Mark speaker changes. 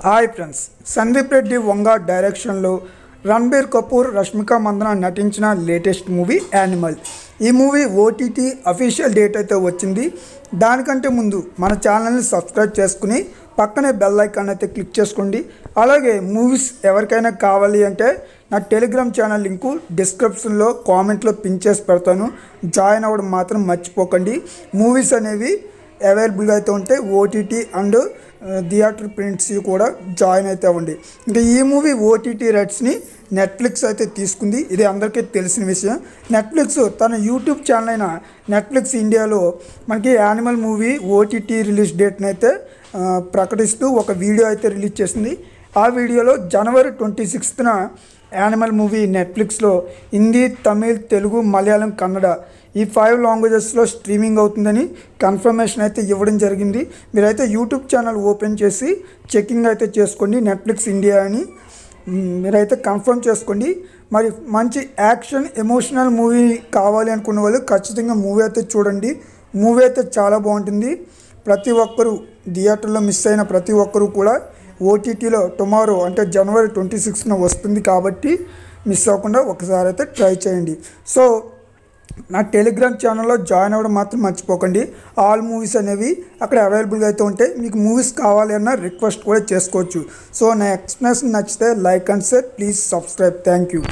Speaker 1: Hi friends, Sandeep Reddy Vanga డైరెక్షన్లో రణబీర్ కపూర్, రష్మిక మందన నటించిన latest movie animal. ఈ మూవీ ఓటీటీ అఫీషియల్ డేట్ అయితే వచ్చింది. దానికంటే ముందు మన ఛానల్ని సబ్స్క్రైబ్ చేసుకుని పక్కనే బెల్ ఐకాన్ అయితే క్లిక్ చేసుకోండి. అలాగే మూవీస్ ఎవరికైనా కావాలి అంటే నా టెలిగ్రామ్ ఛానల్ లింకు డిస్క్రిప్షన్లో కామెంట్లో పిన్ చేసి పెడతాను. జాయిన్ అవ్వడం మాత్రం మర్చిపోకండి. మూవీస్ అనేవి అవైలబుల్గా అయితే ఉంటాయి. ఓటీటీ అండ్ థియేటర్ ప్రింట్స్ కూడా జాయిన్ అయితే అవ్వండి. ఇంకా ఈ మూవీ ఓటీటీ రైట్స్ని నెట్ఫ్లిక్స్ అయితే తీసుకుంది. ఇది అందరికీ తెలిసిన విషయం. నెట్ఫ్లిక్స్ తన యూట్యూబ్ ఛానల్ అయిన నెట్ఫ్లిక్స్ ఇండియాలో మనకి యానిమల్ మూవీ ఓటీటీ రిలీజ్ డేట్ని అయితే ప్రకటిస్తూ ఒక వీడియో అయితే రిలీజ్ చేసింది. ఆ వీడియోలో జనవరి 26న యానిమల్ మూవీ నెట్ఫ్లిక్స్లో హిందీ, తమిళ్, తెలుగు, మలయాళం, కన్నడ ఈ 5 లాంగ్వేజెస్లో స్ట్రీమింగ్ అవుతుందని కన్ఫర్మేషన్ అయితే ఇవ్వడం జరిగింది. మీరైతే యూట్యూబ్ ఛానల్ ఓపెన్ చేసి చెకింగ్ అయితే చేసుకోండి. నెట్ఫ్లిక్స్ ఇండియా అని మీరైతే కన్ఫర్మ్ చేసుకోండి. మరి మంచి యాక్షన్ ఎమోషనల్ మూవీ కావాలి అనుకున్న వాళ్ళు ఖచ్చితంగా మూవీ అయితే చూడండి. మూవీ అయితే చాలా బాగుంటుంది. ప్రతి ఒక్కరూ థియేటర్లో మిస్ అయిన ప్రతి ఒక్కరూ కూడా ఓటీటీలో టుమారో అంటే జనవరి 26న వస్తుంది కాబట్టి మిస్ అవ్వకుండా ఒకసారి అయితే ట్రై చేయండి. సో నా టెలిగ్రామ్ ఛానల్లో జాయిన్ అవ్వడం మాత్రం మర్చిపోకండి. ఆల్ మూవీస్ అనేవి అక్కడ అవైలబుల్గా అయితే ఉంటాయి. మీకు మూవీస్ కావాలి అన్న రిక్వెస్ట్ కూడా చేసుకోవచ్చు. సో నా ఎక్స్ప్లెనేషన్ నచ్చితే like and share, please subscribe. Thank you.